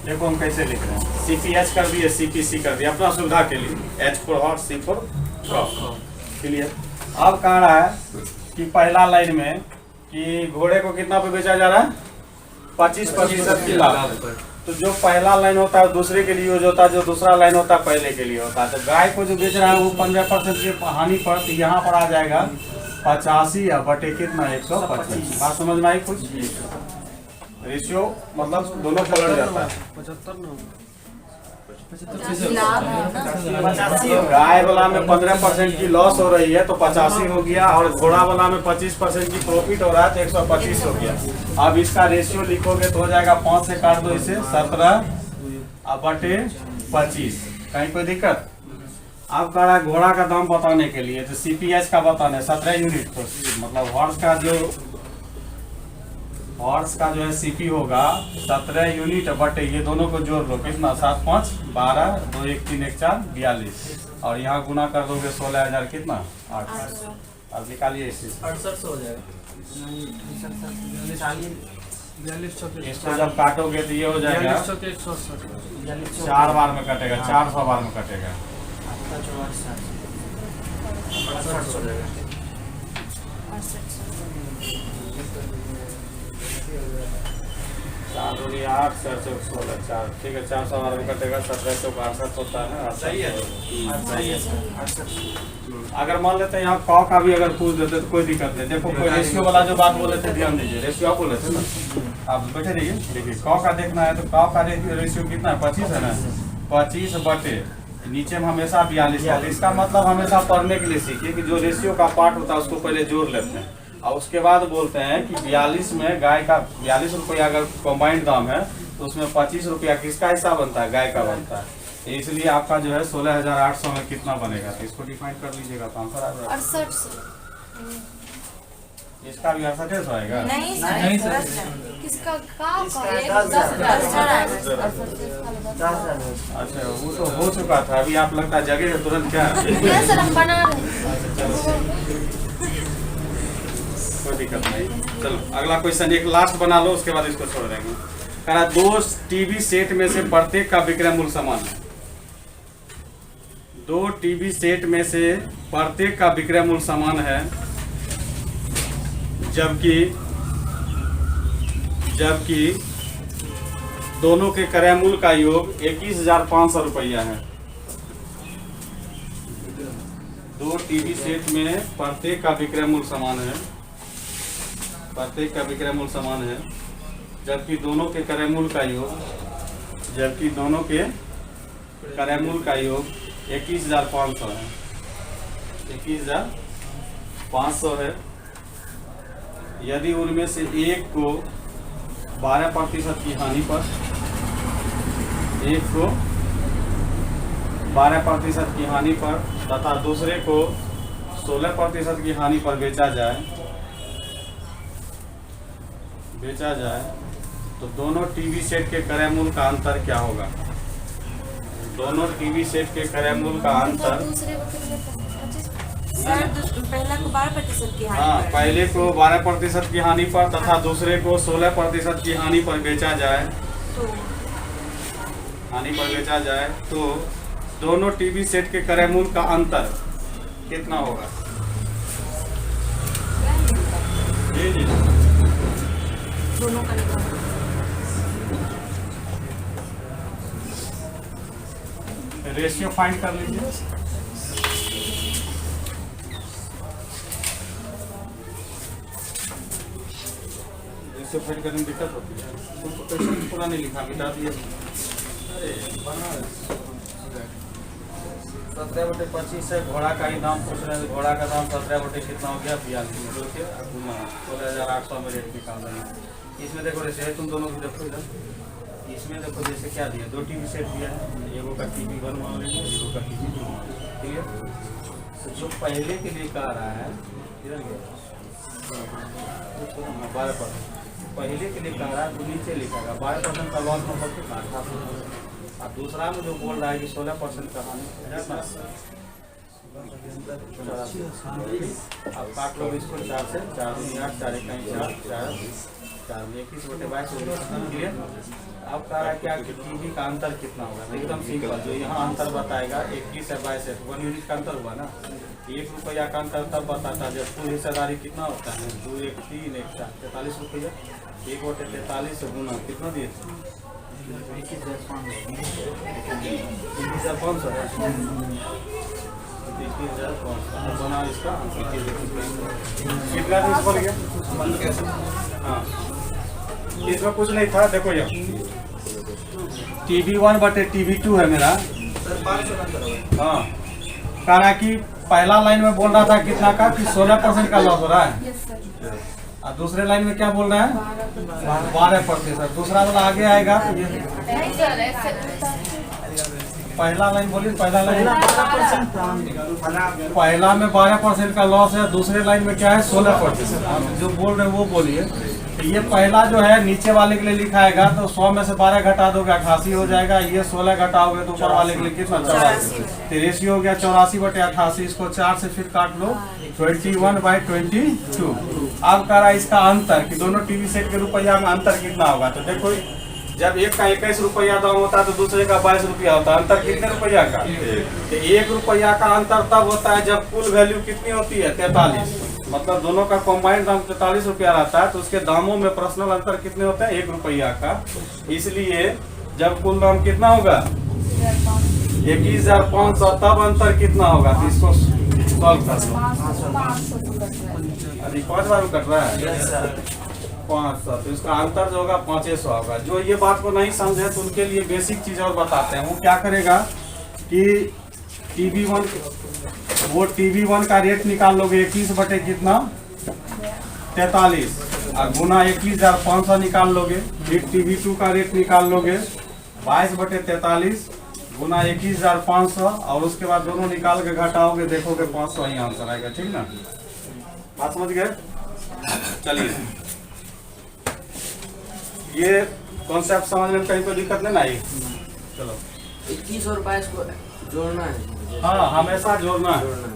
देखो हम कैसे लिख रहे हैं, CPH कर दिए, CPC कर दिया अपना सुविधा के लिए, H for horse, C for crop, clear. अब कह रहा है कि पहला लाइन में कि घोड़े को कितना पे बेचा जा रहा है 25% की लाभ। तो जो पहला लाइन होता है दूसरे के लिए यूज होता है, जो दूसरा लाइन होता है पहले के लिए होता है। तो गाय को जो बेच रहा है वो 15% की हानि पर, तो यहाँ पर आ जाएगा 85 या बटे कितना 125। बात समझ में आई कुछ? रेशियो मतलब दोनों पलट जाता है। 85 गाय वाला में 15% की लॉस हो रही है तो 85 हो गया, और घोड़ा वाला में 25% की प्रॉफिट हो रहा है तो 125 हो गया। अब इसका रेशियो लिखोगे तो हो जाएगा 5 से काट दो इसे 17 बटे 25। कहीं कोई दिक्कत? अब कह रहा है घोड़ा का दाम बताने के लिए तो CPH का बताने 17 यूनिट, तो मतलब हॉर्स का जो है CP होगा 17 यूनिट बटे ये दोनों को जोड़ लो कितना 7 5 12 2 1 3 1 4 42, और यहाँ गुना कर दोगे 16,000 कितना 800। अब निकालिए इसे 6800 हो जाएगा। इसको जब काटोगे तो ये हो जाएगा 4 बार में कटेगा, 400 बार में कटेगा। 4 दूनी 8 4 चौक 16 4, ठीक है 400 बार में कटेगा, 17 चौक 68 होता है। सही है, सही है। अगर मान लेते हैं यहाँ कौ का भी अगर पूछ देते तो कोई दिक्कत नहीं। देखो कोई रेशियो वाला जो बात बोले थे ध्यान दीजिए, रेशियो आप बोले थे ना, आप बैठे रहिए। देखिए कौ का देखना है तो कौ का रेशियो कितना है 25 है ना, 25 बटे नीचे में हमेशा 42 होता है। इसका मतलब हमेशा पढ़ने के लिए सीखिए कि जो रेशियो का पार्ट होता है उसको पहले जोड़ लेते हैं और उसके बाद बोलते हैं कि 42 में गाय का 42 रुपया अगर कॉम्बाइंड दाम है तो उसमें 25 रुपया किसका हिस्सा बनता है, गाय का बनता है। तो इसलिए आपका जो है 16,800 में कितना बनेगा, तो इसको डिफाइन कर लीजिएगा तो आंसर आ जाएगा। 68 इसका भी 68 आएगा। नहीं सर किसका अच्छा वो तो हो चुका था, अभी आप लगता है जगह है तुरंत क्या। क्या सर हम बना रहे हैं। अच्छा चलो कोई दिक्कत नहीं। चलो अगला क्वेश्चन एक लास्ट बना लो, उसके बाद इसको छोड़ देंगे। कह रहा 2 टीवी सेट में से प्रत्येक का विक्रय मूल्य समान है। 2 टीवी सेट में से प्रत्येक का विक्रय मूल्य समान है, जबकि दोनों के क्रय मूल्य का योग 21,500 रुपया है। 2 टीवी सेट में प्रत्येक का विक्रय मूल्य समान है, प्रत्येक का विक्रय मूल्य समान है, जबकि दोनों के क्रय मूल्य का योग 21,500 है। 21,500 है। यदि उनमें से एक को 12% की हानि पर, एक को 12% की हानि पर तथा दूसरे को 16% की हानि पर बेचा जाए तो दोनों टीवी सेट के क्रय मूल्य का अंतर क्या होगा। दोनों टीवी सेट के क्रय मूल्य का अंतर, दूसरे को कितने 25 सर पहला को 12% की हाँ पहले को 12% की हानि पर तथा दूसरे को 16% की हानि पर बेचा जाए तो दोनों टीवी सेट के क्रय मूल्य का अंतर कितना होगा। जी दोनों का रेशियो फाइंड कर लीजिए। रेशियो फाइंड करने में दिक्कत होती है, तुमको क्वेश्चन पूरा नहीं लिखा, मिटा दिए। 17/25 है, घोड़ा का ही दाम पूछ रहे हैं। घोड़ा का दाम 17 कितना हो गया, 42 जोड़ के 16,800 में रेट निकाल देंगे। इसमें देखो रेशियो तुम दोनों को देखो इधर, इसमें देखो जैसे क्या दिया, 2 टीवी सेट दिया है, एगो का टीवी 1 मान लीजिए, एगो का टीवी 2 मान लीजिए, ठीक है। तो जो पहले के लिए कह रहा है इधर गया 12%, पहले के लिए कह रहा है तो नीचे लिखेगा 12% का लॉस मतलब कितना 18%। और दूसरा में जो बोल रहा है कि 16% का हानि, अब काट लो इसको 4 से, 4 दूनी 8, 4 1 4 21/22। अब कह रहा है क्या कि टीवी का अंतर कितना होगा, एकदम सिंपल, जो यहाँ अंतर बताएगा 21 से 22 1 यूनिट का अंतर हुआ ना, 1 रुपया का अंतर तब बताता जब कुल हिस्सेदारी कितना होता है, 2 1 3 1 4 43 रुपया, 1/43 गुना कितना दिए थे 21,500 है। 21,500 बना इसका कितना दिन बोल गया। हाँ इसमें कुछ नहीं था, देखो ये TV1 बटे TV2 है मेरा। हाँ कह रहा कि पहला लाइन में बोल रहा था कितना का कि 16% का लॉस हो रहा है, और दूसरे लाइन में क्या बोल रहा है 12%। दूसरा वाला आगे आएगा, पहला लाइन बोलिए, पहला में 12% का लॉस है, दूसरे लाइन में क्या है 16%। आप जो बोल रहे हैं वो बोलिए। ये पहला जो है नीचे वाले के लिए लिखाएगा तो 100 में से 12 घटा दोगे 88 हो जाएगा, ये 16 घटाओगे तो ऊपर वाले के लिए कितना 84। तो रेशियो हो गया 84/88। इसको 4 से फिर काट लो 21/22। अब कह रहा है इसका अंतर कि दोनों टीवी सेट के रुपया में अंतर कितना होगा। तो देखो जब एक का 21 रुपया दाम होता है तो दूसरे का 22 रुपया होता है, अंतर कितने रुपया का, तो 1 रुपया का अंतर तब होता है जब कुल वैल्यू कितनी होती है 43, मतलब दोनों का कॉम्बाइंड दाम 43 रुपया रहता है, तो उसके दामों में पर्सनल अंतर कितने होते हैं 1 रुपया का। इसलिए जब कुल दाम कितना होगा 21,500, तब अंतर कितना होगा, तो इसको सॉल्व कर लो। अभी 5 बार कट रहा है। 500, तो इसका अंतर जो होगा 500 होगा। जो ये बात को नहीं समझे तो उनके लिए बेसिक चीज और बताते हैं। वो क्या करेगा कि टीवी1 का रेट निकाल लोगे 21 बटे कितना 43 और गुना 21,500 निकाल लोगे। फिर टीवी2 का रेट निकाल लोगे 22 बटे 43 गुना 21,500 और उसके बाद दोनों निकाल के घटाओगे, देखोगे 500 ही आंसर आएगा। ठीक ना, बात समझ गए? चलिए, ये कॉन्सेप्ट समझने में कहीं कोई दिक्कत नहीं ना आई? चलो 21 और 22 को जोड़ना है। हाँ, हमेशा जोड़ना है। जोड़ना है।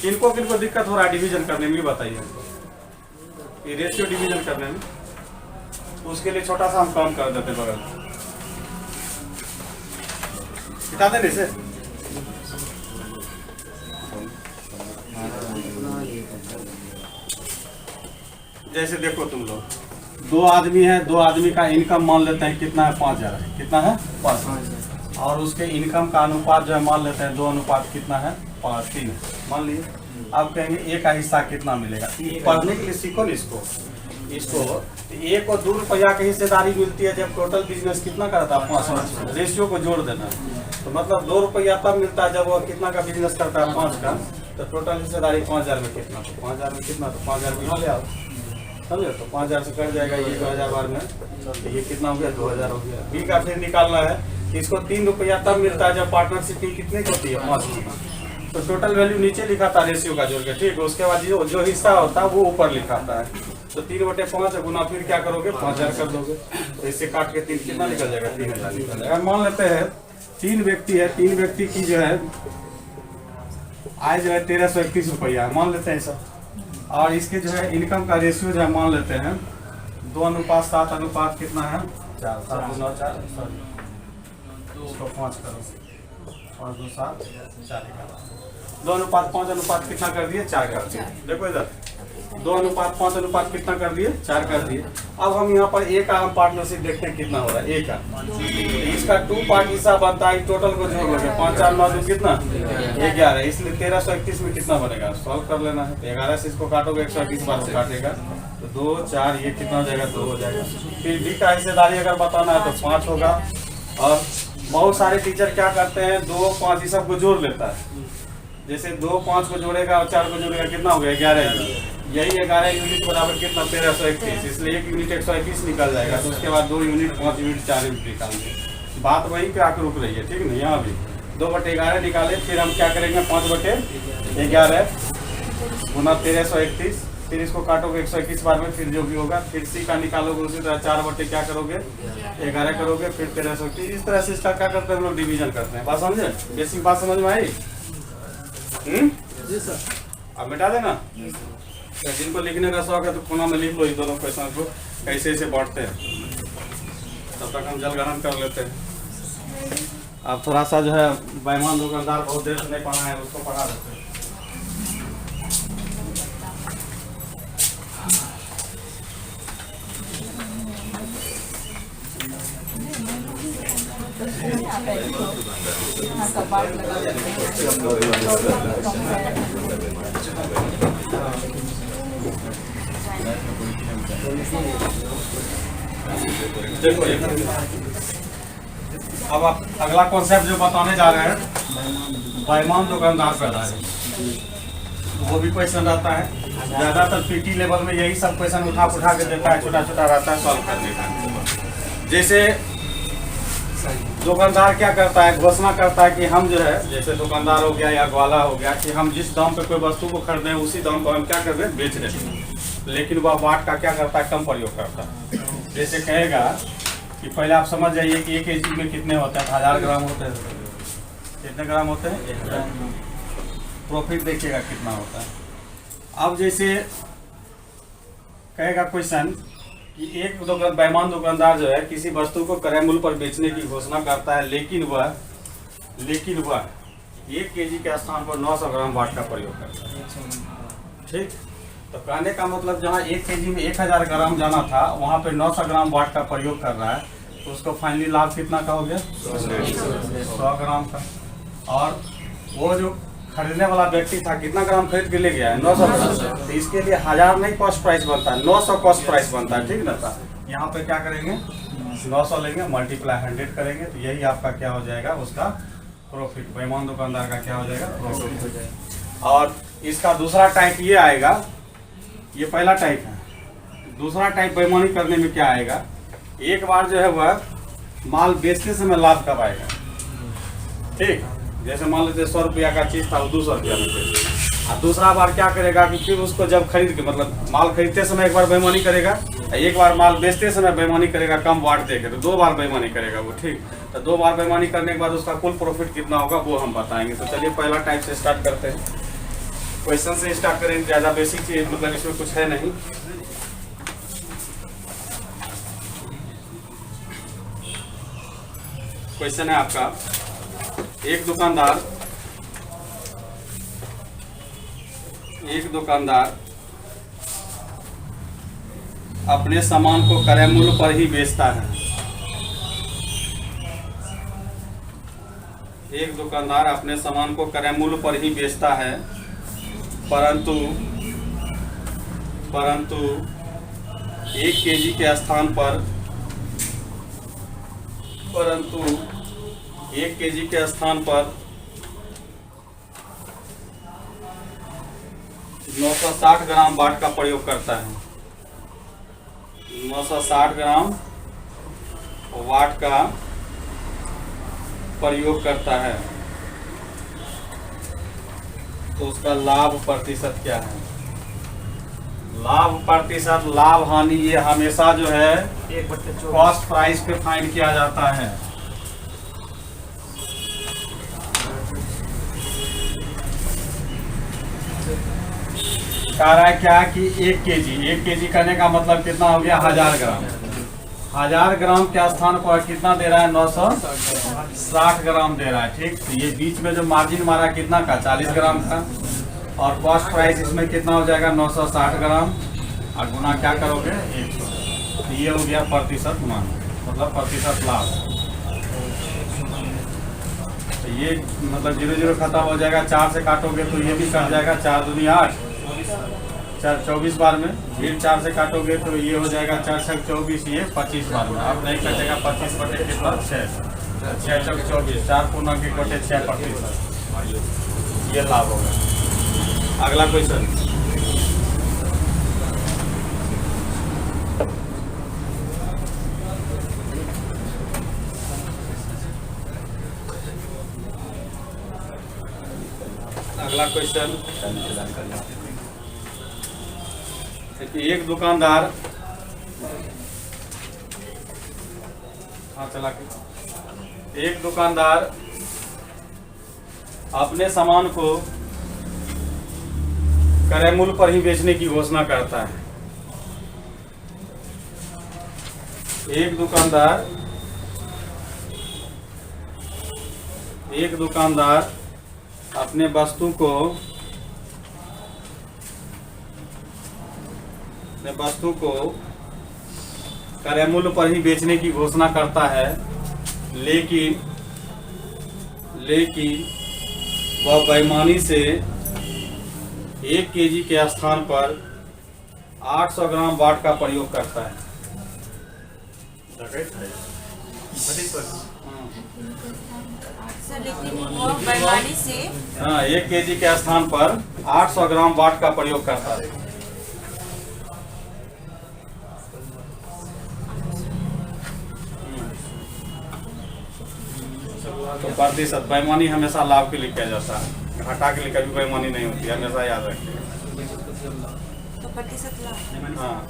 किनको दिक्कत हो रहा है डिवीजन करने में, बताइए। ये रेशियो डिवीजन करने में, उसके लिए छोटा सा हम काम कर देते बगल हटा देने से। जैसे देखो तुम लोग 2 आदमी है, 2 आदमी का इनकम मान लेते हैं कितना है 5,000 है। कितना है 5,000 और उसके इनकम का अनुपात जो है मान लेते हैं 2 अनुपात कितना है 3 मान लिए। अब कहेंगे ए का हिस्सा कितना मिलेगा। पढ़ने के लिए सीखो ना इसको। 1 और 2 रुपया की हिस्सेदारी मिलती है जब टोटल बिजनेस कितना करता है 500। रेशियो को जोड़ देना, तो मतलब 2 रुपया तब मिलता है जब वो कितना का बिजनेस करता है 5 का, तो टोटल हिस्सेदारी 5,000 में कितना, तो 5,000 में कितना, तो 5,000 में यहाँ ले आओ, समझे? तो 5,000 से कट जाएगा ये 2,000 बार में, तो ये कितना हो गया 2,000 हो गया। बी का फिर निकालना है, इसको 3 रुपया तब मिलता है जब पार्टनरशिप कितने की होती है 5 की, तो टोटल वैल्यू नीचे लिखा था रेशियो का जोड़ के। ठीक है, उसके बाद जो हिस्सा होता है वो ऊपर लिखाता है। तो 3 बटे 5 गुना फिर क्या करोगे 5,000 कर दोगे, तो इससे काट के 3 कितना निकल जाएगा 3,000 निकल जाएगा। मान लेते हैं 3 व्यक्ति है, 3 व्यक्ति की जो है आय जो है 1,331 रुपया मान लेते हैं सब, और इसके जो है इनकम का रेशियो जो है मान लेते हैं 2:7 अनुपात कितना है 4, 7 गुना 4, सॉरी उसको 5 करो, 5 2 7 4 2:5 अनुपात कितना कर दिए 4 कर दिए। देखो इधर 2:5 कितना कर दिए 4 कर दिए। अब हम यहाँ पर ए का हम पार्टनरशिप देखते हैं कितना हो रहा है। ए का इसका 2 पार्ट हिस्सा बनता है, टोटल को जोड़ लोगे 5 4 9 2 कितना 11, इसलिए 1,331 में कितना बनेगा सॉल्व कर लेना है। 11 से इसको काटोगे 131 बार से काटेगा तो 2 4 ये कितना हो जाएगा 2 हो जाएगा। फिर बी का हिस्सेदारी अगर बताना है तो 5 होगा। और बहुत सारे टीचर क्या करते हैं 2 5 इस सब को जोड़ लेता है, जैसे 2 5 को जोड़ेगा और 4 को जोड़ेगा कितना हो गया 11, यही 11 यूनिट बराबर कितना 1,331, इसलिए 1 यूनिट 121 निकल जाएगा। तो उसके बाद 2 यूनिट 5 यूनिट 4 यूनिट निकालेंगे। बात वहीं पे आकर रुक रही है, ठीक है। यहाँ भी 2/11 निकाले, फिर हम क्या करेंगे 5/11 गुना 1,331, फिर इसको काटोगे 121 बार में, फिर जो भी होगा फिर सी का निकालोगे उसी तरह 4 क्या करोगे 11 करोगे, फिर 1,331। इस तरह से इसका क्या करते हैं हम लोग डिवीजन करते हैं। बात समझे, बेसिक बात समझ में आई? जी सर। अब मिटा देना। जिनको लिखने का शौक है तो कोना में लिख लो इन दोनों क्वेश्चन को कैसे ऐसे बांटते हैं, तब तक हम जल ग्रहण कर लेते हैं। अब थोड़ा सा जो है बेईमान दुकानदार बहुत देर से नहीं पढ़ा है उसको पढ़ा देते हैं। देखो अब आप अगला कॉन्सेप्ट जो बताने जा रहे हैं बेईमान दुकानदार पैदा है, वो भी क्वेश्चन रहता है। ज्यादातर पीटी लेवल में यही सब क्वेश्चन उठा के देता है, छोटा छोटा रहता है सॉल्व करने का। जैसे दुकानदार क्या करता है, घोषणा करता है कि हम जो है जैसे दुकानदार हो गया या ग्वाला हो गया कि हम जिस दाम पे कोई वस्तु को खरीदे हैं उसी दाम पर हम क्या कर रहे हैं बेच रहे हैं, लेकिन वह वाट का क्या करता है कम प्रयोग करता है। जैसे कहेगा कि पहले आप समझ जाइए कि 1 kg में कितने होते हैं 1000 ग्राम होते हैं, कितने ग्राम होते हैं 1 ग्राम। प्रॉफिट देखिएगा कितना होता है। अब जैसे कहेगा क्वेश्चन कि एक बेईमान दुकानदार जो है किसी वस्तु को क्रय मूल्य पर बेचने की घोषणा करता है, लेकिन वह 1 kg के स्थान पर 900 ग्राम वाट का प्रयोग करता है। ठीक, तो कहने का मतलब जहाँ 1 kg में 1000 ग्राम जाना था वहाँ पे 900 ग्राम वाट का प्रयोग कर रहा है, तो उसको फाइनली लाभ कितना का हो गया 100 ग्राम का। और वो जो खरीदने वाला व्यक्ति था, कितना ग्राम खरीद के ले गया है? 900 ग्राम। तो इसके लिए 1000 नहीं कॉस्ट प्राइस बनता है, 900 कॉस्ट प्राइस बनता है, ठीक ना था। यहाँ पे क्या करेंगे, 900 लेंगे, मल्टीप्लाई 100 करेंगे, तो यही आपका क्या हो जाएगा, उसका प्रॉफिट, बेईमान दुकानदार का क्या हो जाएगा, प्रॉफिट हो जाएगा। और इसका दूसरा टाइप ये आएगा, ये पहला टाइप है। दूसरा टाइप बेईमानी करने में क्या आएगा, एक बार जो है वह माल बेचते समय लाभ कब आएगा, ठीक। जैसे मान लेते 100 रुपया का चीज था, वो 200 रुपया में बेचे। और दूसरा बार क्या करेगा कि फिर उसको जब खरीद के, मतलब माल खरीदते समय एक बार बेईमानी करेगा, एक बार माल बेचते समय बेईमानी करेगा, कम वाट देके, तो 2 बार बेईमानी करेगा वो, ठीक। तो 2 बार बेईमानी करने के बाद उसका कुल प्रॉफिट कितना होगा वो हम बताएंगे। तो चलिए पहला टाइप से स्टार्ट करते हैं, क्वेश्चन से स्टार्ट करेंगे। ज़्यादा बेसिक चीज, मतलब इसमें कुछ है नहीं। क्वेश्चन है आपका, एक दुकानदार अपने सामान को क्रय मूल्य पर ही बेचता है। एक दुकानदार अपने सामान को क्रय मूल्य पर ही बेचता है, परंतु 1 केजी के स्थान पर 960 ग्राम वाट का प्रयोग करता है। 960 ग्राम वाट का प्रयोग करता है, तो उसका लाभ प्रतिशत क्या है? लाभ प्रतिशत, लाभ हानि, ये हमेशा जो है कॉस्ट प्राइस पे फाइंड किया जाता है। कह रहा है क्या कि 1 केजी करने का मतलब कितना हो गया, 1000 ग्राम। 1000 ग्राम के स्थान पर कितना दे रहा है, 960 ग्राम दे रहा है, ठीक। तो ये बीच में जो मार्जिन मारा कितना का, 40 ग्राम का, और कॉस्ट प्राइस इसमें कितना हो जाएगा, 960 ग्राम, और गुना क्या करोगे, 100। तो ये हो गया प्रतिशत मान, मतलब प्रतिशत लाभ। तो ये मतलब 0 खत्म हो जाएगा, 4 से काटोगे तो ये भी कट जाएगा, 4 दूनी 8, 24 बार में, फिर 4 से काटोगे तो ये हो जाएगा 4 छक 24, ये 25 बार में। अब नहीं कटेगा, 25 बटे कितना, 6, 6 छक 24, 4 पूर्णांक 1 बटे 6 प्रतिशत, ये लाभ होगा। अगला क्वेश्चन, अगला क्वेश्चन, एक दुकानदार, हाँ चला के, एक दुकानदार अपने सामान को क्रय मूल्य पर ही बेचने की घोषणा करता है। एक दुकानदार अपने वस्तु को क्रय मूल्य पर ही बेचने की घोषणा करता है, लेकिन वह बेईमानी से 1 केजी के स्थान पर 800 ग्राम वाट का प्रयोग करता है। बेईमानी से, हाँ, 1 केजी के स्थान पर 800 ग्राम वाट का प्रयोग करता है। तो प्रतिशत, बेईमानी हमेशा लाभ के लिए किया जाता है, घाटा के लिए कभी बेईमानी नहीं होती, हमेशा याद रखिए। तो प्रतिशत लाभ, हाँ,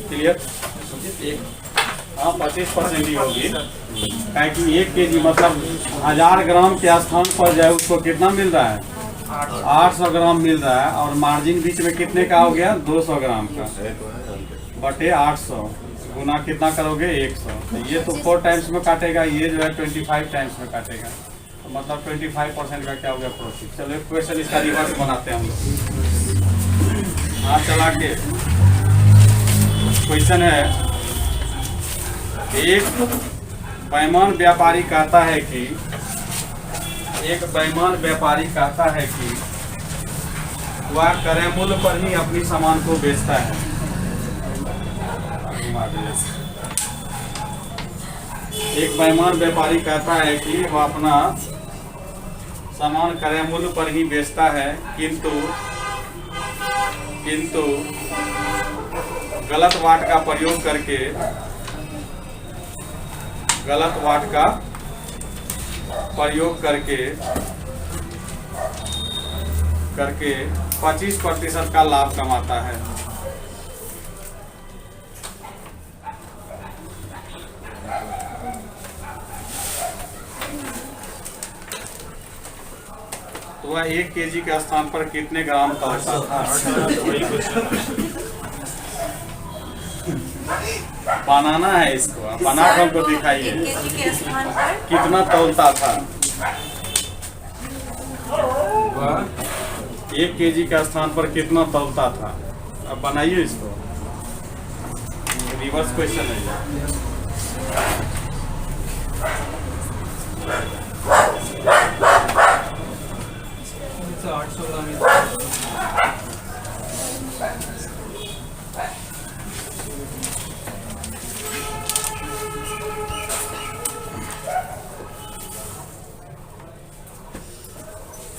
क्लियर। हाँ, 25% ही होगी, क्योंकि 1 केजी मतलब 1000 ग्राम के स्थान पर जो है उसको कितना मिल रहा है, 800 ग्राम मिल रहा है, और मार्जिन बीच में कितने का हो गया, 200 ग्राम का बटे 800, गुना कितना करोगे, 100। तो ये तो 4 टाइम्स में काटेगा, ये जो है 25 टाइम्स में काटेगा, तो मतलब 25% का क्या हो गया प्रॉफिट। चलो एक क्वेश्चन इसका रिवर्स बनाते हैं हम लोग। हाथ चला के क्वेश्चन है, एक बेईमान व्यापारी कहता है कि वह क्रय मूल्य पर ही अपनी सामान को बेचता है। एक बेईमान व्यापारी कहता है कि वह अपना सामान क्रय मूल्य पर ही बेचता है, किंतु गलत वाट का प्रयोग करके 25% का लाभ कमाता है। तो वह 1 केजी के स्थान पर कितने ग्राम तौलता था? बनाना है इसको, बना कर हमको दिखाइए कितना तौलता था। वह 1 केजी के स्थान पर कितना तौलता था? अब बनाइए इसको, रिवर्स क्वेश्चन है ये।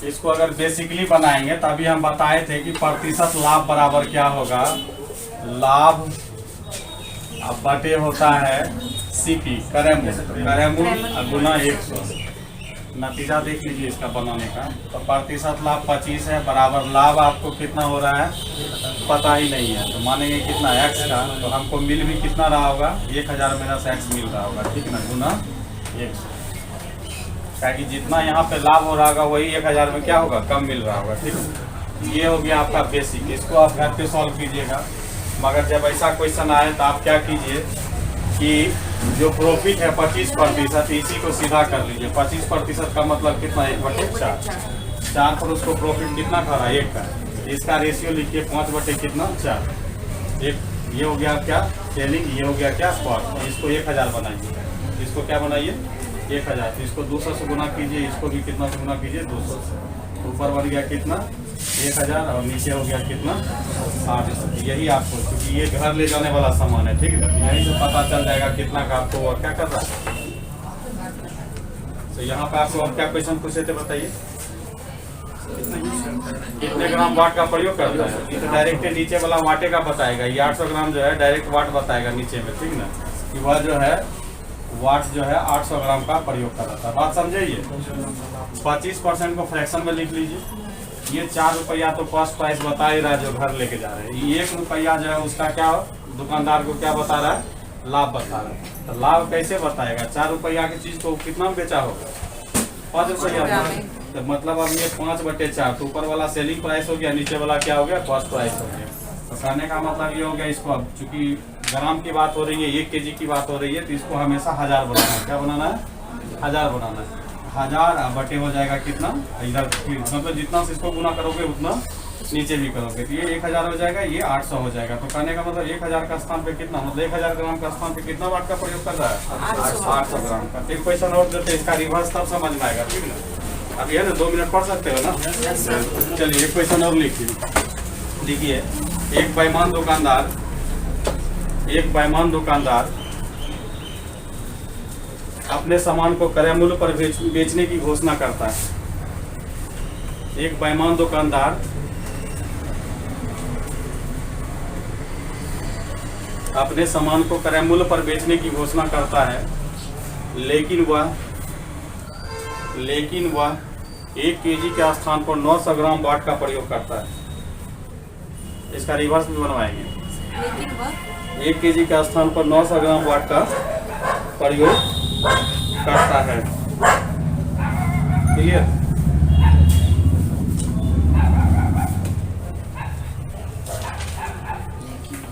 इसको अगर बेसिकली बनाएंगे तभी हम बताए थे कि प्रतिशत लाभ बराबर क्या होगा, लाभ अब बटे होता है सीपी क्रय मूल्य गुना 100। नतीजा देख लीजिए इसका बनाने का। तो प्रतिशत लाभ 25 है, बराबर लाभ आपको कितना हो रहा है पता ही नहीं है, तो मानेंगे कितना x का, तो हमको मिल भी कितना रहा होगा 1000 माइनस x मिल रहा होगा, ठीक ना, गुना 100। क्या कि जितना यहाँ पे लाभ हो रहा होगा वही 1000 में क्या होगा कम मिल रहा होगा, ठीक है। ये हो गया आपका बेसिक, इसको आप घर पे सॉल्व कीजिएगा। मगर जब ऐसा क्वेश्चन आए तो आप क्या कीजिए कि जो प्रॉफिट है 25%, इसी को सीधा कर लीजिए। 25% का मतलब कितना, 1/4 पर उसको प्रॉफिट कितना खा रहा है 1 का, इसका रेशियो लिखिए 5/4। एक ये हो गया क्या सेलिंग, ये हो गया क्या स्पॉट। इसको 1000 बनाइए, इसको क्या बनाइए 1000, तो इसको 200 से गुना कीजिए, इसको भी कितना से गुना कीजिए 200 से। ऊपर बढ़ गया कितना 1000 और नीचे हो गया कितना 800। यही आपको, क्योंकि ये घर ले जाने वाला सामान है, ठीक है, यहीं से पता चल जाएगा कितना का आपको और क्या कर रहा है। तो यहाँ पे आपको और क्या क्वेश्चन पूछे थे बताइए, कितने ग्राम वाट का प्रयोग करता है। ये तो डायरेक्ट नीचे वाला वाटे का बताएगा, ये 800 ग्राम जो है डायरेक्ट वाट बताएगा नीचे में, ठीक ना, कि वह जो है वाट जो है 800 ग्राम का प्रयोग कर रहा था। बात समझिए। 25% को फ्रैक्शन में लिख लीजिए। ये 4 रुपया तो कॉस्ट प्राइस बता ही रहा है जो घर लेके जा रहे हैं। 1 रुपया जो है उसका क्या दुकानदार को क्या बता रहा है, लाभ बता रहा है। तो लाभ कैसे बताएगा, 4 रुपया की चीज को कितना में बेचा होगा 5 रुपया, तो मतलब अब ये 5/4, तो ऊपर वाला सेलिंग प्राइस हो गया, नीचे वाला क्या हो गया कॉस्ट प्राइस हो गया। तो कहने का मतलब ये हो गया, इसको अब चूंकि ग्राम की बात हो रही है, 1 केजी की बात हो रही है, तो इसको हमेशा 1000 बनाना है। क्या बनाना है 1000 बनाना है। 1000 बटे हो जाएगा कितना इधर, मतलब जितना से इसको गुना करोगे उतना नीचे भी करोगे, तो ये 1000 हो जाएगा, ये 800 हो जाएगा। तो कहने का मतलब 1000 का स्थान पे कितना, मतलब 1000 ग्राम का स्थान पे कितना वाट का प्रयोग कर रहा है 800 ग्राम का। एक क्वेश्चन और देते इसका रिवर्स तब समझ में आएगा, ठीक है। अभी है ना 2 मिनट पढ़ सकते हो ना। चलिए एक क्वेश्चन और लिखिए। एक बेईमान दुकानदार अपने सामान को क्रय मूल्य पर बेचने की घोषणा करता है। एक बेईमान दुकानदार अपने सामान को क्रय मूल्य पर बेचने की घोषणा करता है, लेकिन वह 1 केजी के स्थान पर 900 ग्राम वाट का प्रयोग करता है। इसका रिवर्स भी बनवाएंगे। 1 केजी के स्थान पर 900 ग्राम वाट का प्रयोग करता है, क्लियर।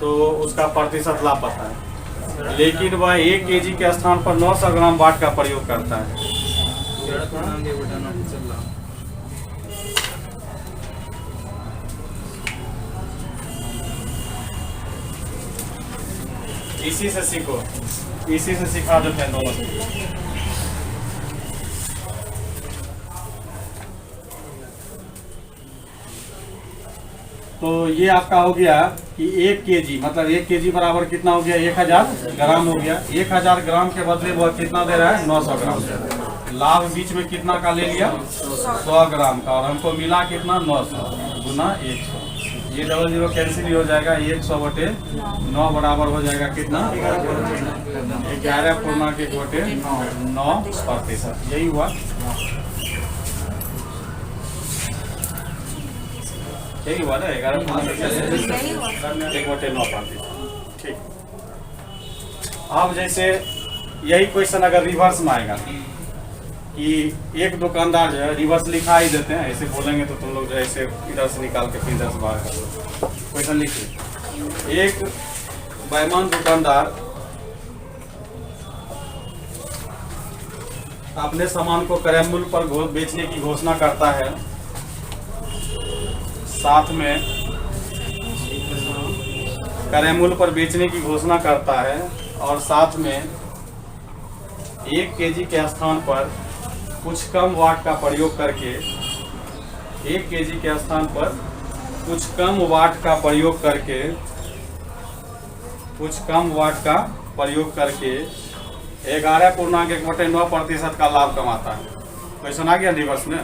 तो उसका प्रतिशत लाभ पता है, लेकिन वह 1 केजी के स्थान पर 900 ग्राम वाट का प्रयोग करता है। इसी से सीखो, इसी से सिखा देते हैं दोनों को। तो ये आपका हो गया कि 1 kg मतलब 1 kg बराबर कितना हो गया, 1000 ग्राम हो गया। 1000 ग्राम के बदले वह कितना दे रहा है, 900 ग्राम। लाभ बीच में कितना का ले लिया, 100 ग्राम का, और हमको मिला कितना, 900 गुना 100। ये 00 कैंसिल ही हो जाएगा, 100/9 बराबर हो जाएगा कितना, 11.1/9%। यही हुआ, यही हुआ ना, 11.1/9%। ठीक। अब जैसे यही क्वेश्चन अगर रिवर्स में आएगा कि एक दुकानदार जो है, रिवर्स लिखा ही देते हैं, ऐसे बोलेंगे तो तुम लोग जो है ऐसे इधर से निकाल के फिर इधर से बाहर कर दो। क्वेश्चन लिखिए, एक बेईमान दुकानदार अपने सामान को क्रय मूल्य पर बेचने की घोषणा करता है, साथ में क्रय मूल्य पर बेचने की घोषणा करता है, और साथ में 1 kg के स्थान पर कुछ कम वाट का प्रयोग करके 1 kg के स्थान पर कुछ कम वाट का प्रयोग करके 11.1/9% का लाभ कमाता है। क्वेश्चन आ गया रिवर्स में।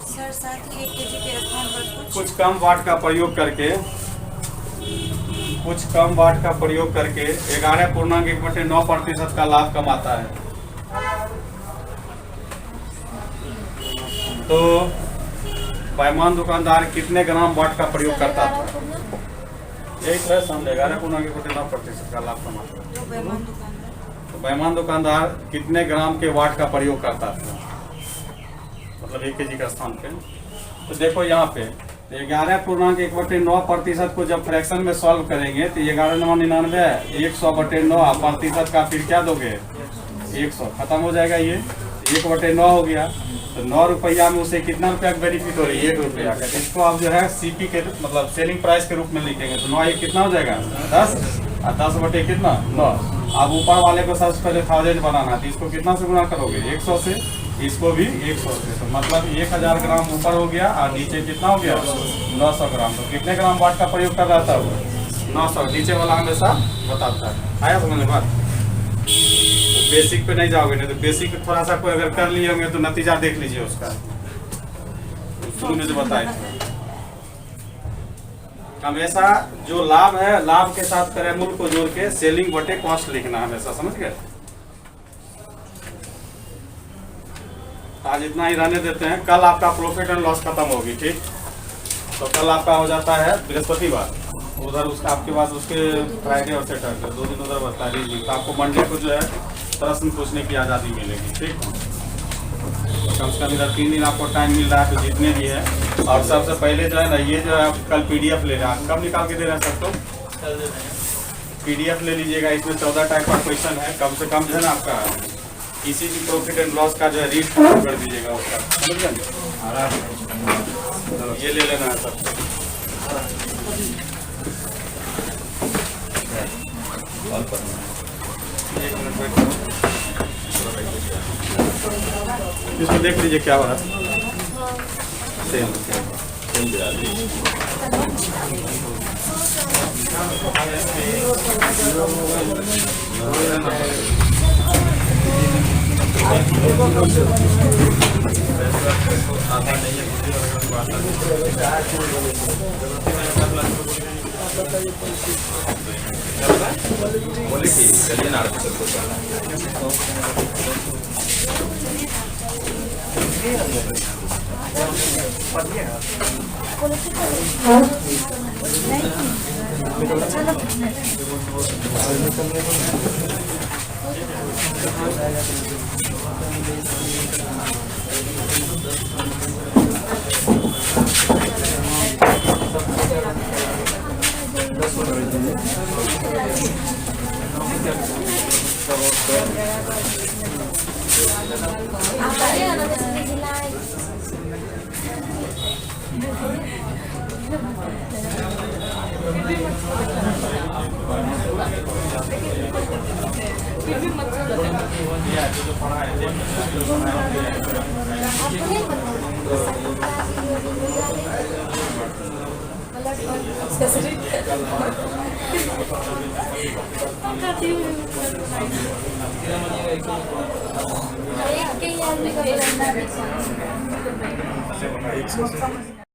सर साथ ही 1 kg के स्थान पर कुछ कम वाट का प्रयोग करके 11.1/9% का लाभ कमाता है। तो बेईमान दुकानदार कितने ग्राम वाट का प्रयोग करता था, यही तो है समझे, 11.1/9% का लाभ कमाता है। तो बेईमान दुकानदार कितने ग्राम के वाट का प्रयोग करता था, मतलब 1 kg का स्थान पे। तो देखो यहाँ पे 11.1/9% को जब फ्रैक्शन में सॉल्व करेंगे तो 11×9 = 100/9, प्रतिशत का फिर क्या दोगे, 100, खत्म हो जाएगा। ये 1/9 हो गया, तो 9 रुपया में उसे कितना रुपया का बेनिफिट हो रही है, 1 रुपया का। इसको आप जो है सीपी के मतलब सेलिंग प्राइस के रूप में लिखेंगे, तो 9 कितना हो जाएगा, 10, और 10 कितना, 9। अब ऊपर वाले को सबसे पहले 1000 बनाना है, तो इसको कितना से गुना करोगे, 100 से, इसको भी 100 से, तो मतलब 1000 ग्राम ऊपर हो गया, और नीचे कितना हो गया, 900 ग्राम। तो कितने ग्राम वाट का प्रयोग कर रहा था वो, 900। नीचे वाला हमेशा बताता है। आया समझ में बात। बेसिक पे नहीं जाओगे, नहीं तो बेसिक थोड़ा सा कोई अगर कर लिए होंगे तो नतीजा देख लीजिए उसका, शुरू में जो बताए थे। हमेशा जो लाभ है, लाभ के साथ क्रय मूल्य को जोड़ के सेलिंग बटे कॉस्ट लिखना हमेशा, समझ गए। आज इतना ही रहने देते हैं, कल आपका प्रॉफिट एंड लॉस खत्म होगी। ठीक, तो कल आपका हो जाता है बृहस्पतिवार, उधर उसका आपके पास उसके फ्राइडे और सैटरडे 2 दिन उधर बचता है रीजनिंग। तो आपको मंडे को जो है प्रश्न पूछने की आज़ादी मिलेगी। ठीक, तो कम से कम इधर 3 दिन आपको टाइम मिल रहा है, तो जितने भी है। और सबसे पहले जो है ना, ये जो है आप कल PDF ले रहे हैं, कब निकाल के दे रहे हैं सबको, PDF ले लीजिएगा। इसमें 14 टाइप का क्वेश्चन है, कम से कम जो है ना आपका किसी भी प्रॉफिट एंड लॉस का जो है रीड कर दीजिएगा उसका, समझ गए। ये ले लेना है सब। इसको देख लीजिए क्या हो रहा है। सेम एक के ही आदमी का एक करना भी